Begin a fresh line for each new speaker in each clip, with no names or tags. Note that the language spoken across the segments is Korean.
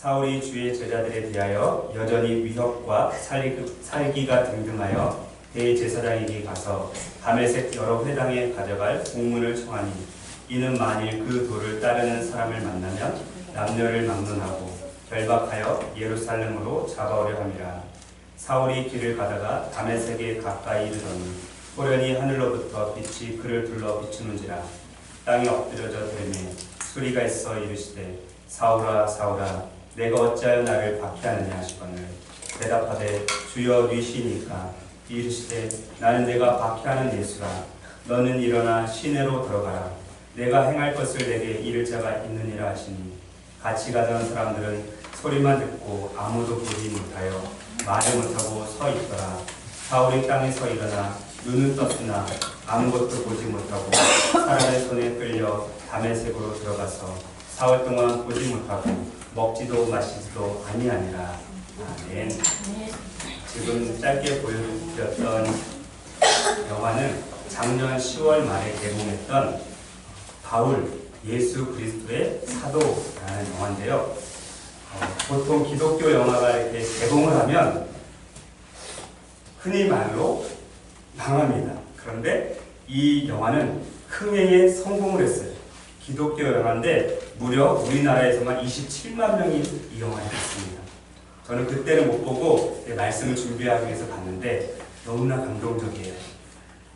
사울이 주의 제자들에 대하여 여전히 위협과 살기가 등등하여 대제사장에게 가서 다메섹 여러 회당에 가져갈 공문을 청하니 이는 만일 그 도를 따르는 사람을 만나면 남녀를 막론하고 결박하여 예루살렘으로 잡아오려 함이라. 사울이 길을 가다가 다메섹에 가까이 이르더니 호련히 하늘로부터 빛이 그를 둘러 비추는지라. 땅에 엎드려져 들으매 소리가 있어 이르시되 사울아 사울아 내가 어찌하여 나를 박해하느냐 하시거늘 대답하되 주여 뉘시니까 이르시되 나는 내가 박해하는 예수라. 너는 일어나 시내로 들어가라. 내가 행할 것을 내게 이를 자가 있느니라 하시니 같이 가던 사람들은 소리만 듣고 아무도 보지 못하여 말을 못하고 서 있더라. 사울이 땅에서 일어나 눈은 떴으나 아무것도 보지 못하고 사람의 손에 끌려 다메섹으로 들어가서 사흘 동안 보지 못하고 먹지도 마시지도 아니하니라. 아멘. 지금 짧게 보여드렸던 영화는 작년 10월 말에 개봉했던 바울 예수 그리스도의 사도라는 영화인데요. 보통 기독교 영화가 이렇게 개봉을 하면 흔히 말로 망합니다. 그런데 이 영화는 흥행에 성공을 했어요. 기독교 영화인데 무려 우리나라에서만 27만 명이 이 영화를 봤습니다. 저는 그때는 못 보고 말씀을 준비하기 위해서 봤는데 너무나 감동적이에요.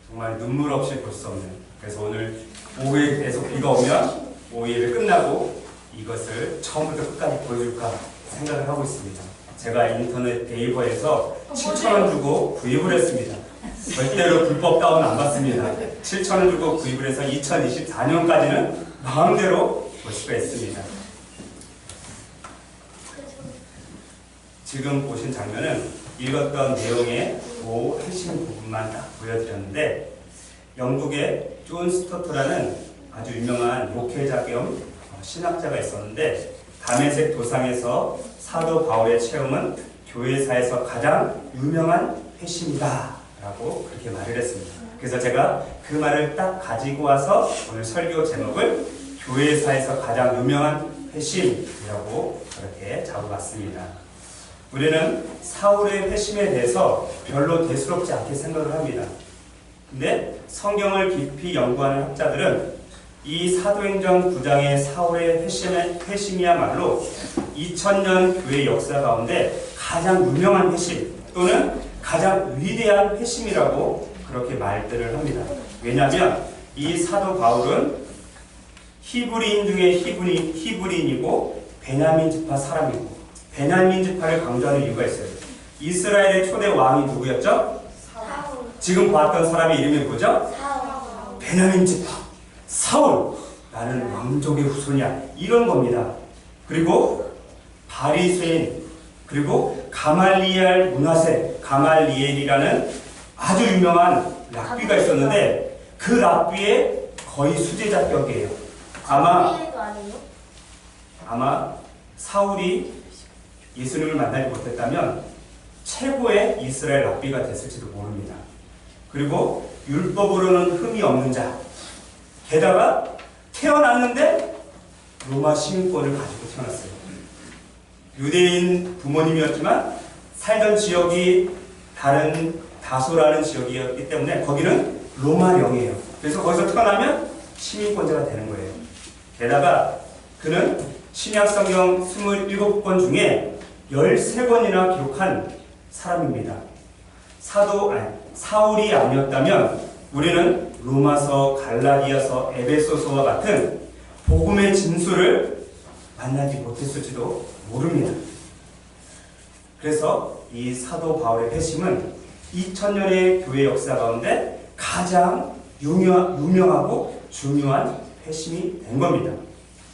정말 눈물 없이 볼 수 없는. 그래서 오늘 오후에 계속 비가 오면 오후를 끝나고 이것을 처음부터 끝까지 보여줄까 생각을 하고 있습니다. 제가 인터넷 네이버에서 7,000원 주고 구입을 했습니다. 절대로 불법 다운 안 받습니다. 7,000원 주고 구입을 해서 2024년까지는 마음대로 볼 수가 있습니다. 지금 보신 장면은 읽었던 내용의 핵심 부분만 딱 보여드렸는데 영국의 존 스토트라는 아주 유명한 목회자 겸 신학자가 있었는데 다메섹 도상에서 사도 바울의 체험은 교회사에서 가장 유명한 회심이다 라고 그렇게 말을 했습니다. 그래서 제가 그 말을 딱 가지고 와서 오늘 설교 제목을 교회사에서 가장 유명한 회심이라고 그렇게 잡아봤습니다. 우리는 사울의 회심에 대해서 별로 대수롭지 않게 생각을 합니다. 근데 성경을 깊이 연구하는 학자들은 이 사도행전 9장의 사울의 회심이야말로 2000년 교회 역사 가운데 가장 유명한 회심 또는 가장 위대한 회심이라고 그렇게 말들을 합니다. 왜냐하면 이 사도 바울은 히브리인 중에 히브리인이고 베냐민 지파 사람이고 베냐민 지파를 강조하는 이유가 있어요. 이스라엘의 초대 왕이 누구였죠? 사울. 지금 봤던 사람의 이름이 뭐죠? 사울. 베냐민 지파 사울. 나는 왕족의 후손이야. 이런 겁니다. 그리고 바리새인 그리고 가말리엘 문하세 가말리엘이라는 아주 유명한 랍비가 있었는데 그 랍비의 거의 수제자격이에요. 아마 사울이 예수님을 만나지 못했다면 최고의 이스라엘 랍비가 됐을지도 모릅니다. 그리고 율법으로는 흠이 없는 자 게다가 태어났는데 로마 시민권을 가지고 태어났어요. 유대인 부모님이었지만 살던 지역이 다른 다소라는 지역이었기 때문에 거기는 로마령이에요. 그래서 거기서 태어나면 시민권자가 되는 거예요. 게다가 그는 신약성경 27권 중에 13권이나 기록한 사람입니다. 사울이 아니었다면 우리는 로마서, 갈라디아서, 에베소서와 같은 복음의 진수를 만나지 못했을지도 모릅니다. 그래서 이 사도 바울의 회심은 2000년의 교회 역사 가운데 가장 유명하고 중요한 회심이 된 겁니다.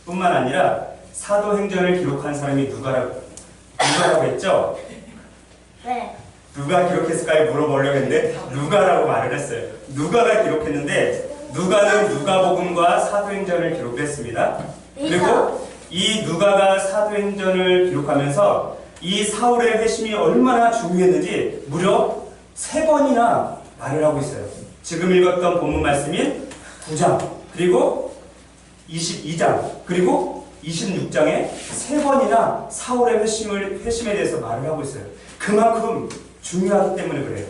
뿐만 아니라 사도행전을 기록한 사람이 누가라고 했죠?
네.
누가 기록했을까요? 물어보려고 했는데 누가라고 말을 했어요. 누가가 기록했는데 누가는 누가복음과 사도행전을 기록했습니다. 그리고 이 누가가 사도행전을 기록하면서 이 사울의 회심이 얼마나 중요했는지 무려 3번이나 말을 하고 있어요. 지금 읽었던 본문 말씀인 9장 그리고 22장 그리고 26장에 3번이나 사울의 회심에 대해서 말을 하고 있어요. 그만큼 중요하기 때문에 그래요.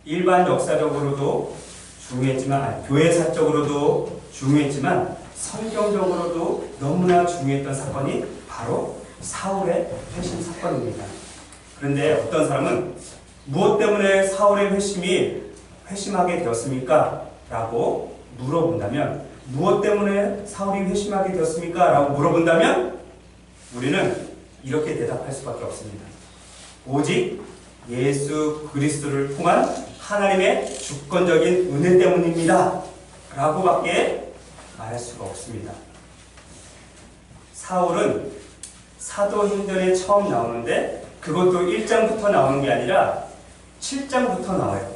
일반 역사적으로도 중요했지만, 교회사적으로도 중요했지만, 성경적으로도 너무나 중요했던 사건이 바로 사울의 회심 사건입니다. 그런데 어떤 사람은 무엇 때문에 사울의 회심하게 되었습니까? 라고 물어본다면, 무엇 때문에 사울이 회심하게 되었습니까? 라고 물어본다면 우리는 이렇게 대답할 수밖에 없습니다. 오직 예수 그리스도를 통한 하나님의 주권적인 은혜 때문입니다. 라고밖에 말할 수가 없습니다. 사울은 사도행전에 처음 나오는데 그것도 1장부터 나오는 게 아니라 7장부터 나와요.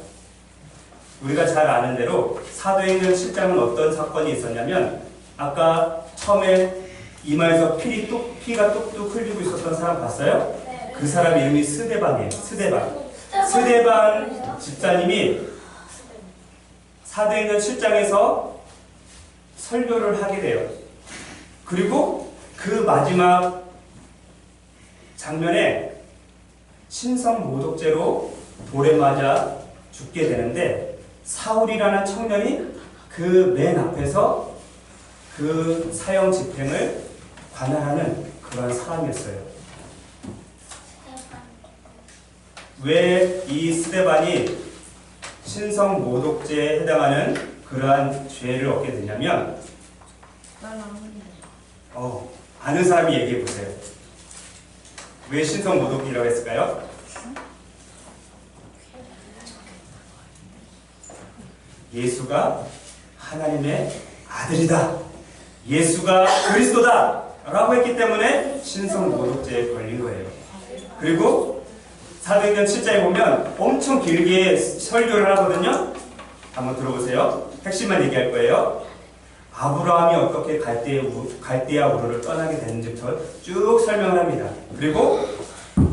우리가 잘 아는 대로 사도행전 7장은 어떤 사건이 있었냐면, 아까 처음에 이마에서 피가 뚝뚝 흘리고 있었던 사람 봤어요?
네.
그 사람 이름이 스데반이에요. 스데반 집사님이 사도행전 7장에서 설교를 하게 돼요. 그리고 그 마지막 장면에 신성 모독죄로 돌에 맞아 죽게 되는데, 사울이라는 청년이 그 맨 앞에서 그 사형 집행을 관할하는 그런 사람이었어요. 왜 이 스데반이 신성 모독죄에 해당하는 그러한 죄를 얻게 되냐면, 아는 사람이 얘기해 보세요. 왜 신성 모독이라고 했을까요? 예수가 하나님의 아들이다, 예수가 그리스도다 라고 했기 때문에 신성 모독죄에 걸린 거예요. 그리고 사도행전 7장에 보면 엄청 길게 설교를 하거든요. 한번 들어보세요. 핵심만 얘기할 거예요. 아브라함이 어떻게 갈대아 우르를 떠나게 됐는지부터 쭉 설명을 합니다. 그리고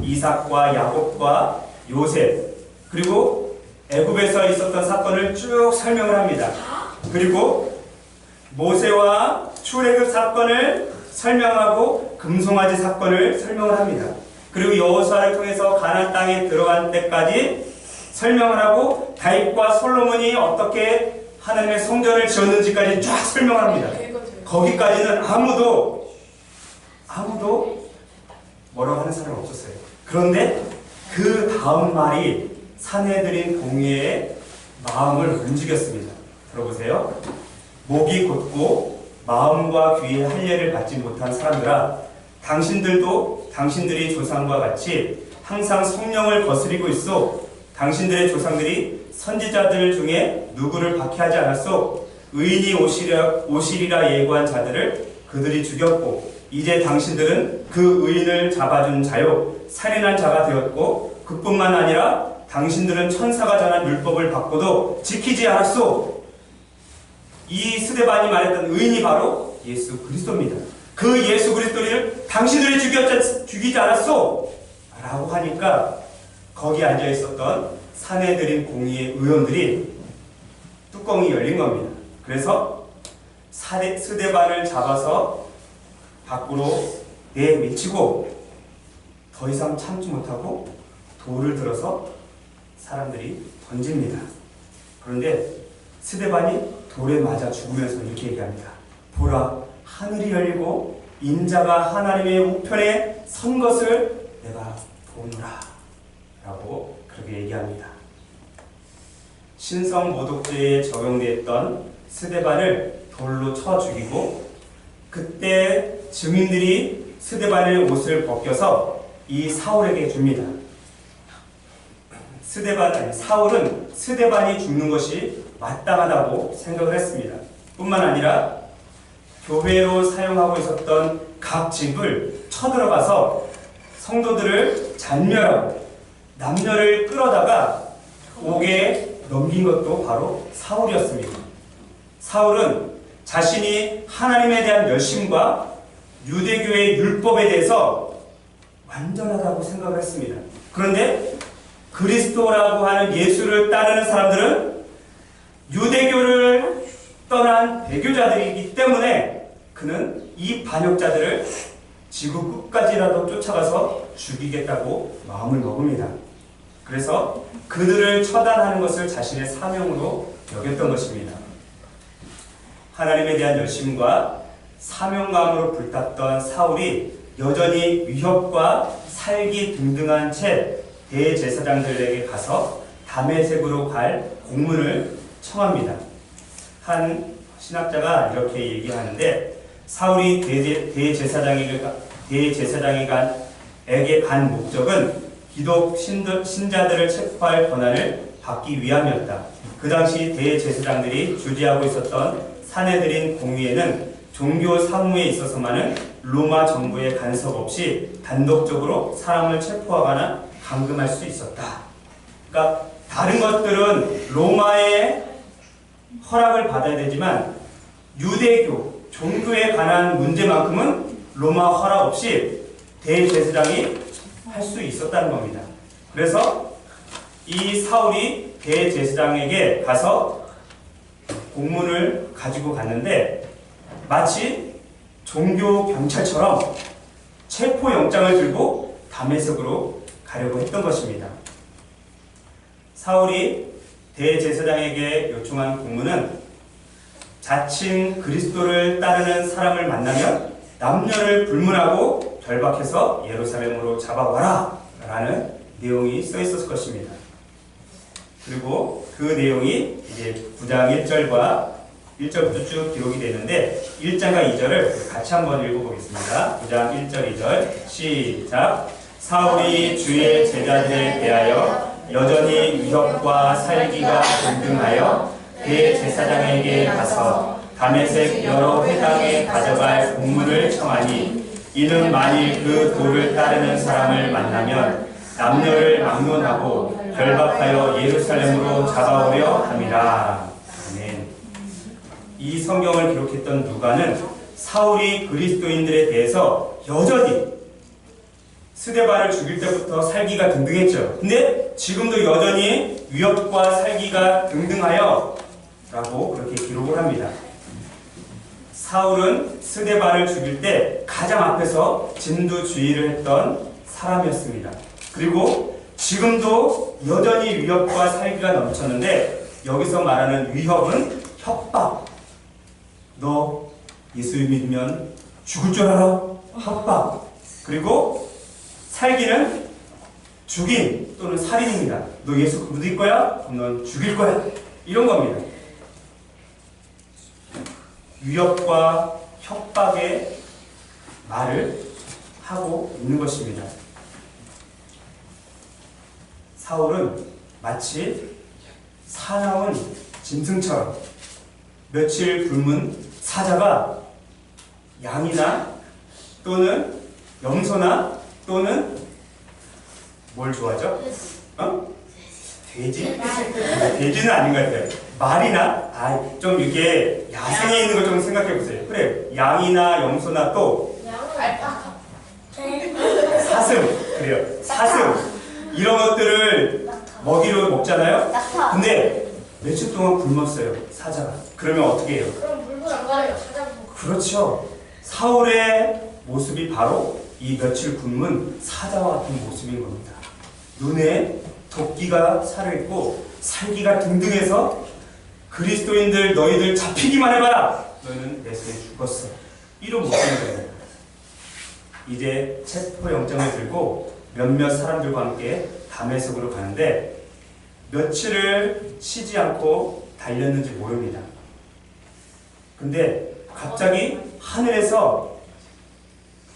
이삭과 야곱과 요셉, 그리고 애굽에서 있었던 사건을 쭉 설명을 합니다. 그리고 모세와 출애굽 사건을 설명하고 금송아지 사건을 설명을 합니다. 그리고 여호수아를 통해서 가나안 땅에 들어간 때까지 설명을 하고, 다윗과 솔로몬이 어떻게 하나님의 성전을 지었는지까지 쫙 설명합니다. 거기까지는 아무도 뭐라고 하는 사람이 없었어요. 그런데 그 다음 말이 사내들인 공회의 마음을 움직였습니다. 들어보세요. 목이 곧고 마음과 귀에 할례를 받지 못한 사람들아, 당신들도 당신들의 조상과 같이 항상 성령을 거스리고 있어. 당신들의 조상들이 선지자들 중에 누구를 박해하지 않았소? 의인이 오시리라 예고한 자들을 그들이 죽였고, 이제 당신들은 그 의인을 잡아준 자요 살인한 자가 되었고, 그뿐만 아니라 당신들은 천사가 전한 율법을 받고도 지키지 않았소. 이 스데반이 말했던 의인이 바로 예수 그리스도입니다. 그 예수 그리스도를 당신들이 죽이지 않았소? 라고 하니까 거기 앉아 있었던 사내들인 공의의 의원들이 뚜껑이 열린 겁니다. 그래서 스데반을 잡아서 밖으로 내미치고 더 이상 참지 못하고 돌을 들어서 사람들이 던집니다. 그런데 스데반이 돌에 맞아 죽으면서 이렇게 얘기합니다. 보라, 하늘이 열리고 인자가 하나님의 우편에 선 것을 내가 보노라 라고 그렇게 얘기합니다. 신성 모독죄에 적용되었던 스데반을 돌로 쳐 죽이고, 그때 증인들이 스데반의 옷을 벗겨서 이 사울에게 줍니다. 사울은 스데반이 죽는 것이 마땅하다고 생각을 했습니다. 뿐만 아니라 교회로 사용하고 있었던 각 집을 쳐들어가서 성도들을 잔멸하고 남녀를 끌어다가 옥에 넘긴 것도 바로 사울이었습니다. 사울은 자신이 하나님에 대한 열심과 유대교의 율법에 대해서 완전하다고 생각을 했습니다. 그런데 그리스도라고 하는 예수를 따르는 사람들은 유대교를 떠난 배교자들이기 때문에 그는 이 반역자들을 지구 끝까지라도 쫓아가서 죽이겠다고 마음을 먹습니다. 그래서 그들을 처단하는 것을 자신의 사명으로 여겼던 것입니다. 하나님에 대한 열심과 사명감으로 불탔던 사울이 여전히 위협과 살기 등등한 채 대제사장들에게 가서 다메섹으로 갈 공문을 청합니다. 한 신학자가 이렇게 얘기하는데, 사울이 대제사장에게 간 목적은 기독 신자들을 체포할 권한을 받기 위함이었다. 그 당시 대제사장들이 주재하고 있었던 사내들인 공의회는 종교 사무에 있어서만은 로마 정부의 간섭 없이 단독적으로 사람을 체포하거나 감금할 수 있었다. 그러니까 다른 것들은 로마의 허락을 받아야 되지만 유대교, 종교에 관한 문제만큼은 로마 허락 없이 대제사장이 할 수 있었다는 겁니다. 그래서 이 사울이 대제사장에게 가서 공문을 가지고 갔는데 마치 종교 경찰처럼 체포영장을 들고 다메섹으로 가려고 했던 것입니다. 사울이 대제사장에게 요청한 공문은 자칭 그리스도를 따르는 사람을 만나면 남녀를 불문하고 결박해서 예루살렘으로 잡아와라 라는 내용이 써 있었을 것입니다. 그리고 그 내용이 이제 9장 1절과 1절부터 쭉 기록이 되는데 1장과 2절을 같이 한번 읽어보겠습니다. 9장 1절 2절 시작. 사울이 주의 제자들에 대하여 여전히 위협과 살기가 등등하여 대제사장에게 가서 다메섹 여러 회당에 가져갈 공문을 청하니, 이는 만일 그 도를 따르는 사람을 만나면 남녀를 막론하고 결박하여 예루살렘으로 잡아오려 함이라. 아멘. 이 성경을 기록했던 누가는 사울이 그리스도인들에 대해서 여전히 스데반을 죽일 때부터 살기가 등등했죠. 근데 지금도 여전히 위협과 살기가 등등하여 라고 그렇게 기록을 합니다. 사울은 스데반을 죽일 때 가장 앞에서 진두지휘를 했던 사람이었습니다. 그리고 지금도 여전히 위협과 살기가 넘쳤는데 여기서 말하는 위협은 협박. 너 예수 믿으면 죽을 줄 알아? 협박. 그리고 살기는 죽임 또는 살인입니다. 너 예수 믿을 거야? 그럼 넌 죽일 거야. 이런 겁니다. 위협과 협박의 말을 하고 있는 것입니다. 사울은 마치 사나운 짐승처럼 며칠 굶은 사자가 양이나 또는 염소나 또는 뭘 좋아하죠? 돼지? 돼지는 아닌 것 같아요. 말이나 좀 이게 야생에 있는 걸 좀 생각해 보세요. 그래, 양이나 염소나 또
알파카,
사슴, 그래요. 사슴 이런 것들을 먹이로 먹잖아요. 근데 며칠 동안 굶었어요, 사자가. 그러면 어떻게 해요?
그럼 물고 나가요. 찾아보고.
그렇죠. 사울의 모습이 바로 이 며칠 굶은 사자와 같은 모습인 겁니다. 눈에 도끼가 살아있고 살기가 등등해서 그리스도인들 너희들 잡히기만 해봐라. 너희는 내 손에 죽었어. 이런 모습인 겁니다. 이제 체포영장을 들고 몇몇 사람들과 함께 다메섹으로 가는데 며칠을 쉬지 않고 달렸는지 모릅니다. 근데 갑자기 하늘에서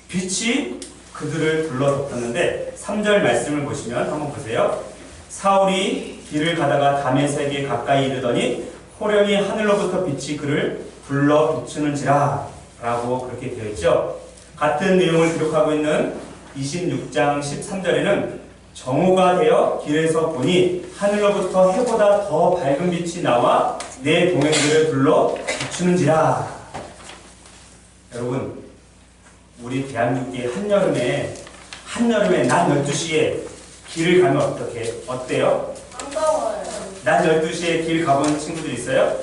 빛이 그들을 둘러덮었는데 3절 말씀을 보시면 한번 보세요. 사울이 길을 가다가 다메섹에 가까이 이르더니 호련히 하늘로부터 빛이 그를 불러 비추는지라 라고 그렇게 되어 있죠. 같은 내용을 기록하고 있는 26장 13절에는 정오가 되어 길에서 보니 하늘로부터 해보다 더 밝은 빛이 나와 내 동행들을 불러 비추는지라. 여러분, 우리 대한민국의 한여름에 낮 12시에 길을 가면 어때요?
반가워요.
낮 12시에 길 가본 친구들 있어요?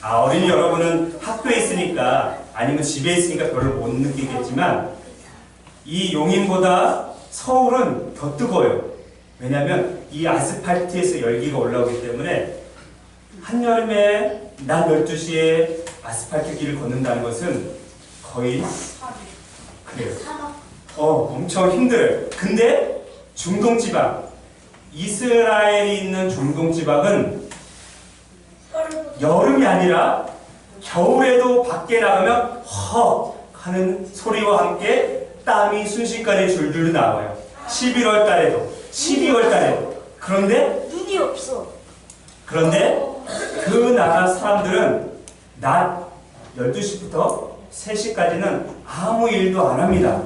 어린이 여러분은 학교에 있으니까 아니면 집에 있으니까 별로 못 느끼겠지만 이 용인보다 서울은 더 뜨거워요. 왜냐하면 이 아스팔트에서 열기가 올라오기 때문에 한여름에 낮 12시에 아스팔트 길을 걷는다는 것은 거의 그래요. 엄청 힘들어요. 근데 중동지방, 이스라엘이 있는 중동지방은 여름이 아니라 겨울에도 밖에 나가면 헉 하는 소리와 함께 땀이 순식간에 줄줄 나와요. 11월 달에도 12월 달에도. 그런데
눈이 없어.
그 나라 사람들은 낮 12시부터 3시까지는 아무 일도 안 합니다.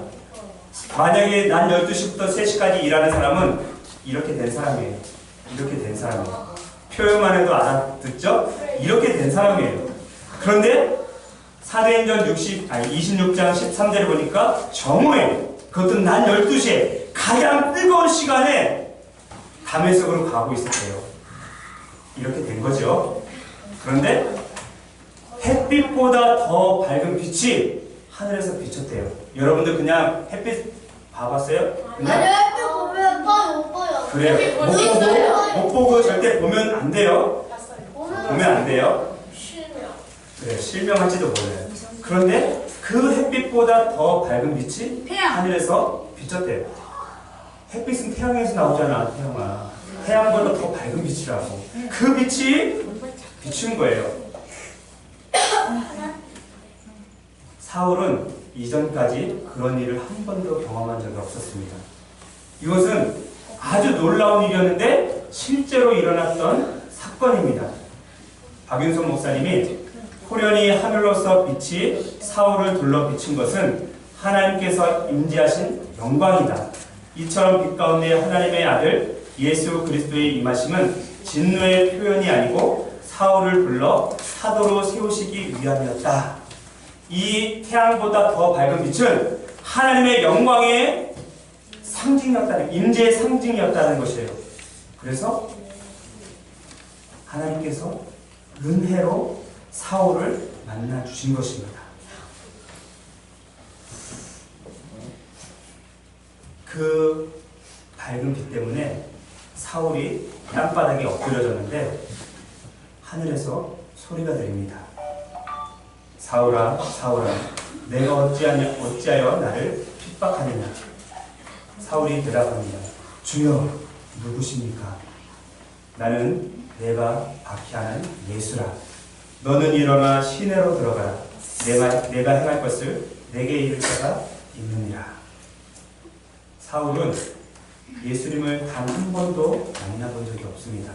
만약에 낮 12시부터 3시까지 일하는 사람은 이렇게 된 사람이에요. 이렇게 된 사람이에요. 표현만 해도 알아듣죠? 이렇게 된 사람이에요. 그런데 사도행전 26장 13절에 보니까 정오에, 그것도 낮 12시에 가장 뜨거운 시간에 다메섹으로 가고 있었대요. 이렇게 된 거죠. 그런데 햇빛보다 더 밝은 빛이 하늘에서 비쳤대요. 여러분들 그냥 햇빛 봐봤어요? 그냥?
햇빛 보면 못 보여.
그래요. 못 보고 절대 보면 안 돼요. 보면 안 돼요. 그래, 실명할지도 몰라요. 그런데 그 햇빛보다 더 밝은 빛이 하늘에서 비쳤대요. 햇빛은 태양에서 나오잖아, 태양아. 태양보다 더 밝은 빛이라고. 그 빛이 비춘 거예요. 사울은 이전까지 그런 일을 한 번도 경험한 적이 없었습니다. 이것은 아주 놀라운 일이었는데 실제로 일어났던 사건입니다. 박윤선 목사님이 호련히 하늘로서 빛이 사울을 둘러 비춘 것은 하나님께서 임재하신 영광이다. 이처럼 빛 가운데 하나님의 아들 예수 그리스도의 임하심은 진노의 표현이 아니고 사울을 불러 사도로 세우시기 위함이었다. 이 태양보다 더 밝은 빛은 하나님의 영광의 상징이었다는, 임재의 상징이었다는 것이에요. 그래서 하나님께서 은혜로 사울을 만나 주신 것입니다. 그 밝은 빛 때문에 사울이 땅바닥에 엎드려졌는데 하늘에서 소리가 들립니다. 사울아, 사울아, 내가 어찌하여 나를 핍박하느냐? 사울이 대답합니다. 주여, 누구십니까? 나는 내가 박해하는 예수라. 너는 일어나 시내로 들어가라. 내가 행할 것을 내게 이를 자가 있느니라. 사울은 예수님을 단 한 번도 만나본 적이 없습니다.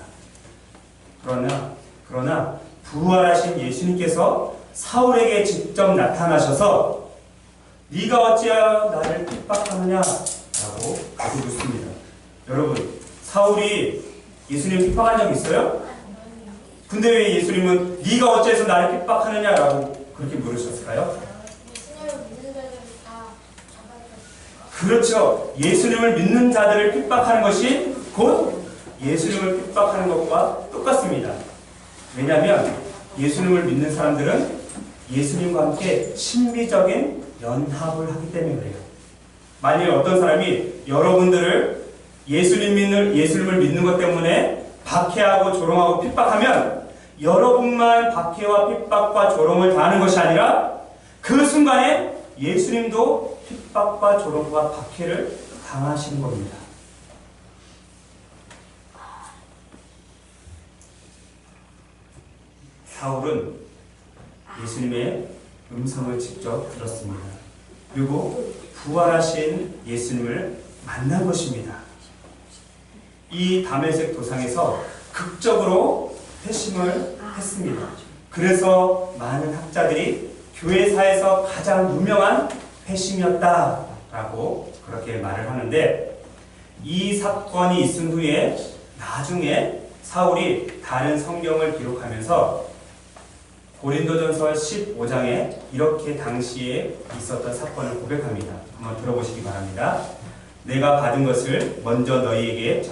그러나 부활하신 예수님께서 사울에게 직접 나타나셔서 네가 어찌하여 나를 핍박하느냐? 라고 가서 묻습니다. 여러분, 사울이 예수님 핍박한 적 있어요? 근데 왜 예수님은 네가 어째서 나를 핍박하느냐? 라고 그렇게 물으셨을까요? 그렇죠. 예수님을 믿는 자들을 핍박하는 것이 곧 예수님을 핍박하는 것과 똑같습니다. 왜냐하면 예수님을 믿는 사람들은 예수님과 함께 신비적인 연합을 하기 때문에 그래요. 만약에 어떤 사람이 여러분들을 예수님을 믿는 것 때문에 박해하고 조롱하고 핍박하면 여러분만 박해와 핍박과 조롱을 당하는 것이 아니라 그 순간에 예수님도 핍박과 조롱과 박해를 당하시는 겁니다. 사울은 예수님의 음성을 직접 들었습니다. 그리고 부활하신 예수님을 만난 것입니다. 이 다메섹 도상에서 극적으로 회심을 했습니다. 그래서 많은 학자들이 교회사에서 가장 유명한 회심이었다라고 그렇게 말을 하는데, 이 사건이 있은 후에 나중에 사울이 다른 성경을 기록하면서 고린도전서 15장에 이렇게 당시에 있었던 사건을 고백합니다. 한번 들어보시기 바랍니다. 내가 받은 것을 먼저 너희에게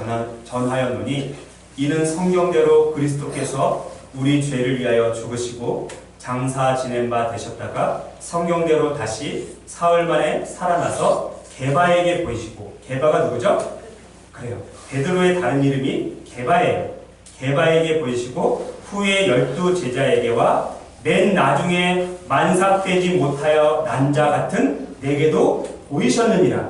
전하였노니 이는 성경대로 그리스도께서 우리 죄를 위하여 죽으시고 장사 지낸 바 되셨다가 성경대로 다시 사흘 만에 살아나서 게바에게 보이시고, 게바가 누구죠? 그래요. 베드로의 다른 이름이 게바예요. 게바에게 보이시고 후에 12제자에게와 맨 나중에 만삭되지 못하여 난 자 같은 내게도 보이셨느니라.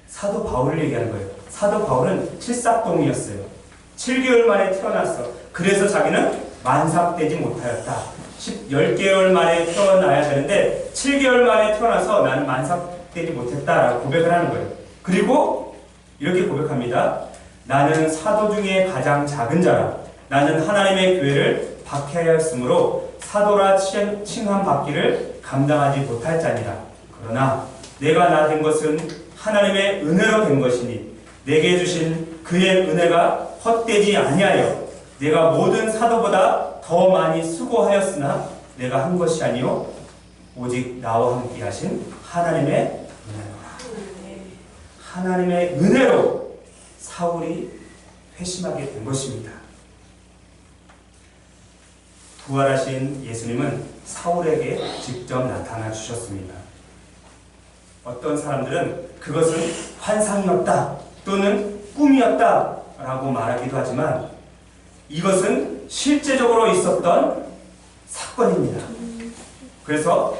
사도 바울을 얘기하는 거예요. 사도 바울은 칠삭동이었어요. 7개월 만에 태어났어. 그래서 자기는 만삭되지 못하였다. 10개월 만에 태어나야 되는데 7개월 만에 태어나서 나는 만삭되지 못했다라고 고백을 하는 거예요. 그리고 이렇게 고백합니다. 나는 사도 중에 가장 작은 자라. 나는 하나님의 교회를 박해하였으므로 사도라 칭함 받기를 감당하지 못할 자니라. 그러나 내가 나 된 것은 하나님의 은혜로 된 것이니 내게 주신 그의 은혜가 헛되지 아니하여 내가 모든 사도보다 더 많이 수고하였으나 내가 한 것이 아니요 오직 나와 함께 하신 하나님의 은혜로라. 하나님의 은혜로 사울이 회심하게 된 것입니다. 부활하신 예수님은 사울에게 직접 나타나 주셨습니다. 어떤 사람들은 그것은 환상이었다 또는 꿈이었다 라고 말하기도 하지만 이것은 실제적으로 있었던 사건입니다. 그래서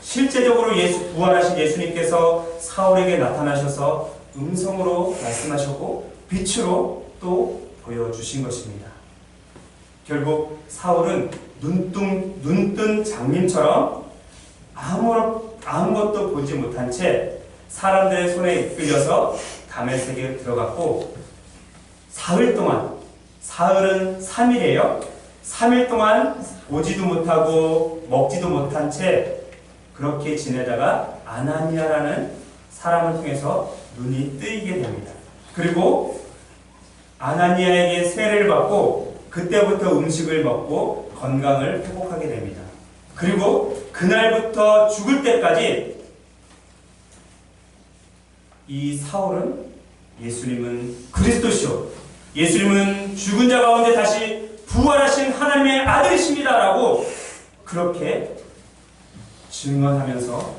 실제적으로 부활하신 예수님께서 사울에게 나타나셔서 음성으로 말씀하셨고 빛으로 또 보여주신 것입니다. 결국 사울은 눈뜬 장님처럼 아무것도 보지 못한 채 사람들의 손에 이끌려서 다메섹에 들어갔고 사흘 동안, 사흘은 3일이에요. 3일 동안 보지도 못하고 먹지도 못한 채 그렇게 지내다가 아나니아라는 사람을 통해서 눈이 뜨이게 됩니다. 그리고 아나니아에게 세례를 받고 그때부터 음식을 먹고 건강을 회복하게 됩니다. 그리고 그날부터 죽을 때까지 이 사울은 예수님은 그리스도시오, 예수님은 죽은 자 가운데 다시 부활하신 하나님의 아들이십니다 라고 그렇게 증언하면서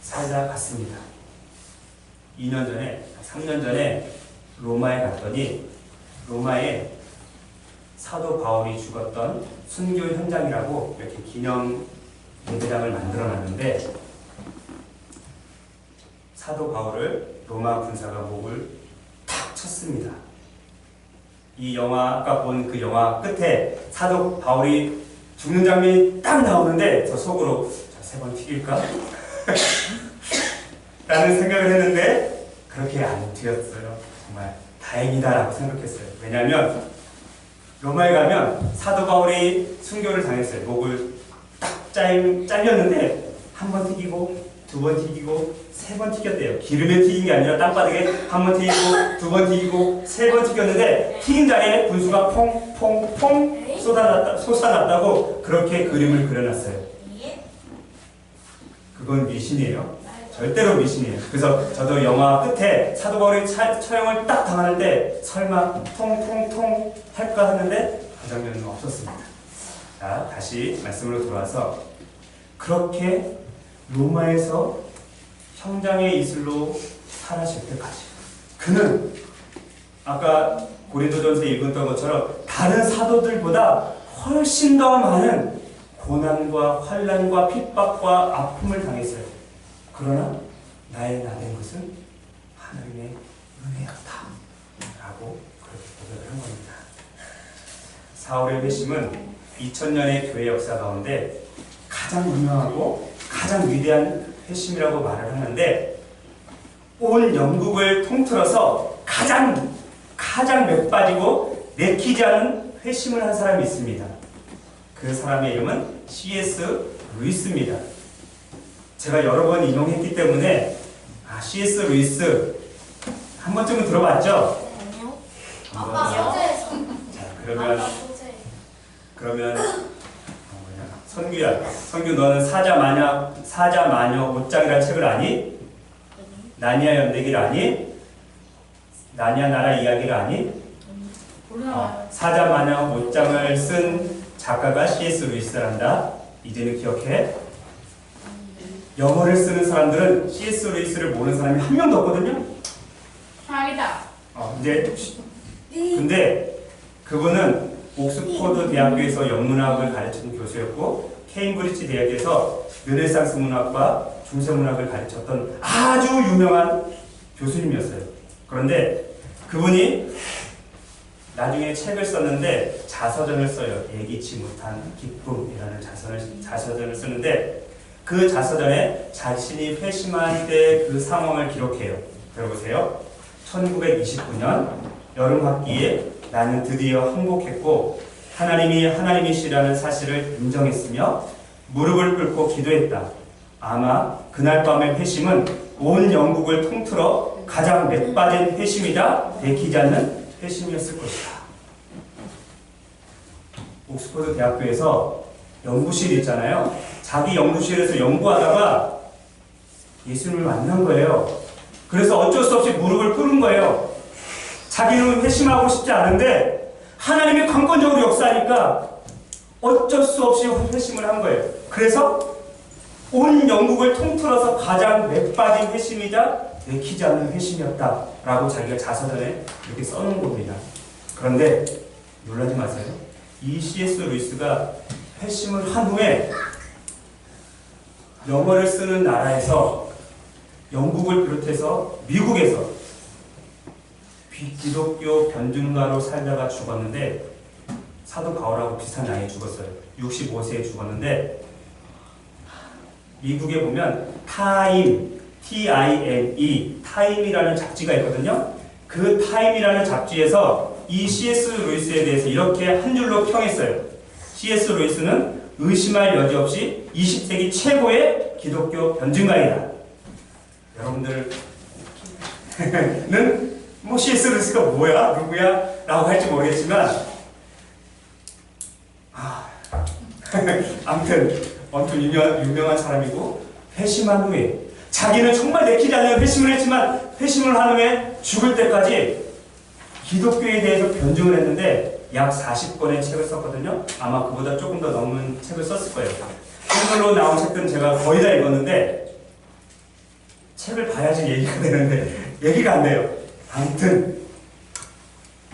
살아갔습니다. 3년 전에 로마에 갔더니 로마에 사도 바울이 죽었던 순교 현장이라고 이렇게 기념 예배당을 만들어 놨는데 사도 바울을 로마 군사가 목을 탁 쳤습니다. 이 영화, 아까 본 그 영화 끝에 사도 바울이 죽는 장면이 딱 나오는데 저 속으로 3번 튀길까? 라는 생각을 했는데 그렇게 안 튀었어요. 정말 다행이다라고 생각했어요. 왜냐하면 로마에 가면 사도 바울이 순교를 당했어요. 목을 딱 잘렸는데 한 번 튀기고 2번 튀기고 3번 튀겼대요. 기름에 튀긴 게 아니라 땅바닥에 한 번 튀기고 2번 튀기고 3번 튀겼는데 튀긴 자리에 분수가 퐁퐁퐁 솟아났다고 그렇게 그림을 그려놨어요. 그건 미신이에요. 절대로 미신이에요. 그래서 저도 영화 끝에 사도 바울이 처형을 딱 당하는데 설마 통통통 할까 하는데 그 장면은 없었습니다. 자, 다시 말씀으로 돌아와서 그렇게 로마에서 형장의 이슬로 살아실 때까지 그는 아까 고린도전서 읽었던 것처럼 다른 사도들보다 훨씬 더 많은 고난과 환난과 핍박과 아픔을 당했어요. 그러나 나의 나된 것은 하나님의 은혜였다 라고 그렇게 고백을 한 겁니다. 사울의 회심은 2000년의 교회 역사 가운데 가장 유명하고 가장 위대한 회심이라고 말을 하는데 온 영국을 통틀어서 가장 몇 빠지고 내키지 않은 회심을 한 사람이 있습니다. 그 사람의 이름은 C.S. 루이스입니다. 제가 여러 번 인용했기 때문에 C.S. 루이스 한 번쯤은 들어봤죠?
아니요.
아빠
소재에서.
자, 그러면 선규야, 선규 너는 사자마녀 옷장이라는 책을 아니? 나니아 연대기를 아니? 나니아 나라 이야기를 아니?
몰라요.
사자마녀 옷장을 쓴 작가가 C.S. 루이스란다. 이제는 기억해. 영어를 쓰는 사람들은 C.S. 루이스를 모르는 사람이 한 명도 없거든요.
아니다.
이제 근데 그분은 옥스포드 대학교에서 영문학을 가르치는 교수였고 케임브리지 대학에서 르네상스 문학과 중세문학을 가르쳤던 아주 유명한 교수님이었어요. 그런데 그분이 나중에 책을 썼는데 자서전을 써요. 예기치 못한 기쁨이라는 자서전을 쓰는데 그 자서전에 자신이 회심할 때 그 상황을 기록해요. 들어보세요. 1929년 여름학기에 나는 드디어 항복했고 하나님이 하나님이시라는 사실을 인정했으며 무릎을 꿇고 기도했다. 아마 그날 밤의 회심은 온 영국을 통틀어 가장 맥빠진 회심이다 내키지 않는 회심이었을 것이다. 옥스퍼드 대학교에서 연구실이 있잖아요. 자기 연구실에서 연구하다가 예수님을 만난 거예요. 그래서 어쩔 수 없이 무릎을 꿇은 거예요. 자기는 회심하고 싶지 않은데 하나님이 강권적으로 역사하니까 어쩔 수 없이 회심을 한 거예요. 그래서 온 영국을 통틀어서 가장 맥빠진 회심이자 내키지 않는 회심이었다 라고 자기가 자서전에 이렇게 써놓은 겁니다. 그런데 놀라지 마세요. 이 C.S. 루이스가 회심을 한 후에 영어를 쓰는 나라에서 영국을 비롯해서 미국에서 기독교 변증가로 살다가 죽었는데 사도 바울하고 비슷한 나이에 죽었어요. 65세에 죽었는데 미국에 보면 타임, T-I-M-E, 타임이라는 잡지가 있거든요. 그 타임이라는 잡지에서 이 C.S. 루이스에 대해서 이렇게 한 줄로 평했어요. C.S. 루이스는 의심할 여지 없이 20세기 최고의 기독교 변증가이다. 여러분들은 뭐 C.S. 루이스가 뭐야? 누구야? 라고 할지 모르겠지만 아무튼 엄청 유명한 사람이고 회심한 후에 자기는 정말 내키지 않는 회심을 했지만 회심을 한 후에 죽을 때까지 기독교에 대해서 변증을 했는데 약 40권의 책을 썼거든요. 아마 그보다 조금 더 넘은 책을 썼을 거예요. 한글로 나온 책들은 제가 거의 다 읽었는데 책을 봐야지 얘기가 되는데 얘기가 안 돼요. 아무튼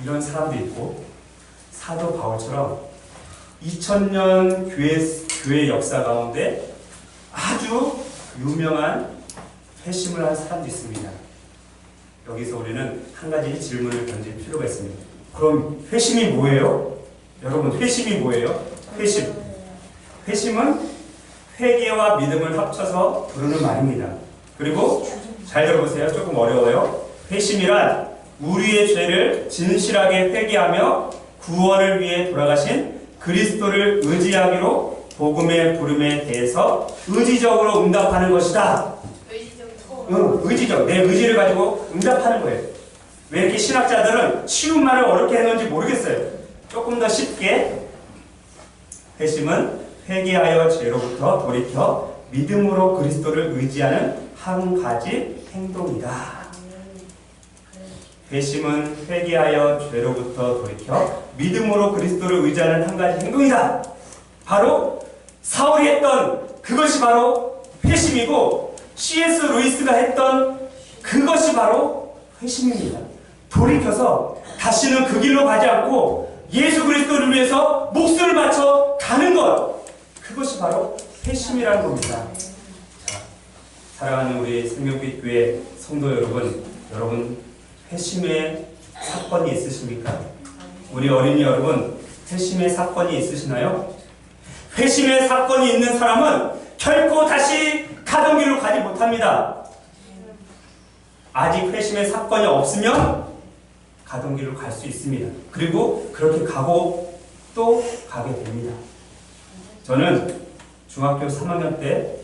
이런 사람도 있고 사도 바울처럼 2000년 교회 역사 가운데 아주 유명한 회심을 한 사람도 있습니다. 여기서 우리는 한 가지 질문을 던질 필요가 있습니다. 그럼 회심이 뭐예요? 여러분 회심이 뭐예요? 회심은 회개와 믿음을 합쳐서 부르는 말입니다. 그리고 잘 들어보세요. 조금 어려워요. 회심이란 우리의 죄를 진실하게 회개하며 구원을 위해 돌아가신 그리스도를 의지하기로 복음의 부름에 대해서 의지적으로 응답하는 것이다. 의지적. 내 의지를 가지고 응답하는 거예요. 왜 이렇게 신학자들은 쉬운 말을 어렵게 해놓은지 모르겠어요. 조금 더 쉽게 회심은 회개하여 죄로부터 돌이켜 믿음으로 그리스도를 의지하는 한 가지 행동이다. 회심은 회개하여 죄로부터 돌이켜 믿음으로 그리스도를 의지하는 한 가지 행동이다. 바로 사울이 했던 그것이 바로 회심이고 C.S. 루이스가 했던 그것이 바로 회심입니다. 돌이켜서 다시는 그 길로 가지 않고 예수 그리스도를 위해서 목숨을 바쳐 가는 것, 그것이 바로 회심이라는 겁니다. 자, 사랑하는 우리 생명빛 교회 성도 여러분 회심의 사건이 있으십니까? 우리 어린이 여러분 회심의 사건이 있으시나요? 회심의 사건이 있는 사람은 결코 다시 가던 길로 가지 못합니다. 아직 회심의 사건이 없으면 가던 길로 갈 수 있습니다. 그리고 그렇게 가고 또 가게 됩니다. 저는 중학교 3학년 때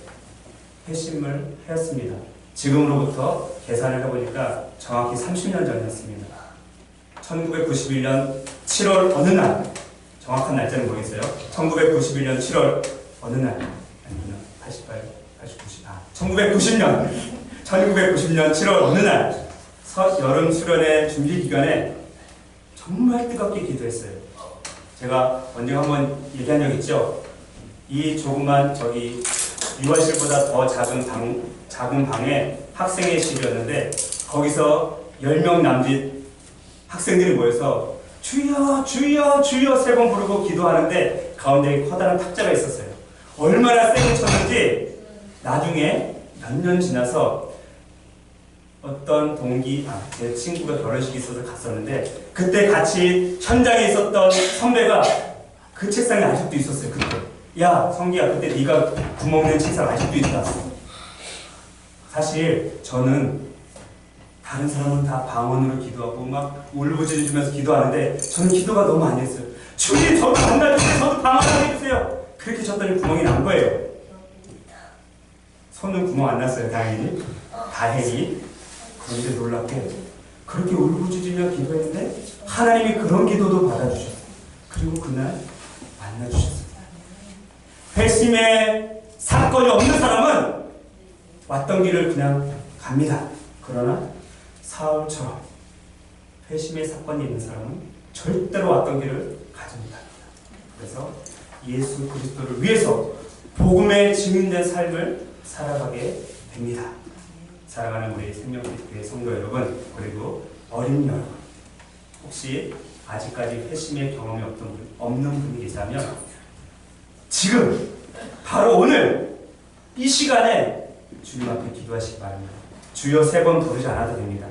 회심을 하였습니다. 지금으로부터 계산을 해보니까 정확히 30년 전이었습니다. 1991년 7월 어느 날, 정확한 날짜는 모르겠어요. 1991년 7월 어느 날, 아니면 1990년 7월 어느 날 여름 수련회 준비 기간에 정말 뜨겁게 기도했어요. 제가 언제 한번 얘기한 적 있죠? 이 조그만 저기 유아실보다 더 작은 방에 학생회실이었는데 거기서 10명 남짓 학생들이 모여서 주여 주여 주여 3번 부르고 기도하는데 가운데 커다란 탁자가 있었어요. 얼마나 세게 쳤는지 나중에 몇 년 지나서 어떤 제 친구가 결혼식이 있어서 갔었는데 그때 같이 현장에 있었던 선배가 그 책상에 아직도 있었어요. 그때 야 성기야 그때 네가 구멍낸 책상 아직도 있다. 사실 저는 다른 사람은 다 방언으로 기도하고 막 울부짖으면서 기도하는데 저는 기도가 너무 안 됐어요. 주님 저도 만나주세요. 저도 방언하게 해주세요. 그렇게 쳤더니 구멍이 난 거예요. 손은 구멍 안 났어요. 다행히. 그런데 놀랍게 그렇게 울부짖으며 기도했는데 하나님이 그런 기도도 받아주셨어요. 그리고 그날 만나주셨어요. 회심의 사건이 없는 사람은 왔던 길을 그냥 갑니다. 그러나 사울처럼 회심의 사건이 있는 사람은 절대로 왔던 길을 가지 못합니다. 그래서 예수 그리스도를 위해서 복음의 증인된 삶을 살아가게 됩니다. 사랑하는 우리 생명교회 성도 여러분, 그리고 어린 여러분, 혹시 아직까지 회심의 경험이 없는 분이 계시다면 지금 바로 오늘 이 시간에 주님 앞에 기도하시기 바랍니다. 주여 3번 부르지 않아도 됩니다.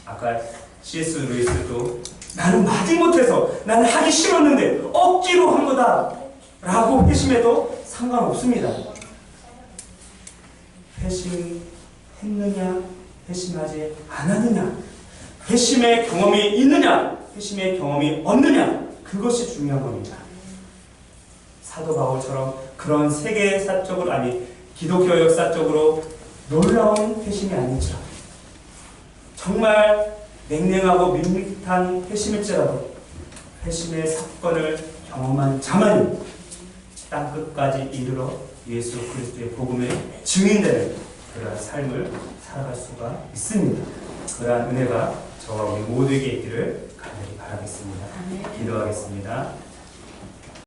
아까 C.S. 루이스도 나는 마지못해서 나는 하기 싫었는데 억지로 한 거다 라고 회심해도 상관없습니다. 회심했느냐 회심하지 않았느냐, 회심의 경험이 있느냐 회심의 경험이 없느냐, 그것이 중요한 겁니다. 사도 바울처럼 그런 세계사적으로 기독교 역사적으로 놀라운 회심이 아닐지라도 정말 냉랭하고 밋밋한 회심일지라도 회심의 사건을 경험한 자만이 땅끝까지 이르러 예수 그리스도의 복음의 증인되는 그러한 삶을 살아갈 수가 있습니다. 그러한 은혜가 저와 우리 모두에게 있기를 간절히 바라겠습니다. 기도하겠습니다.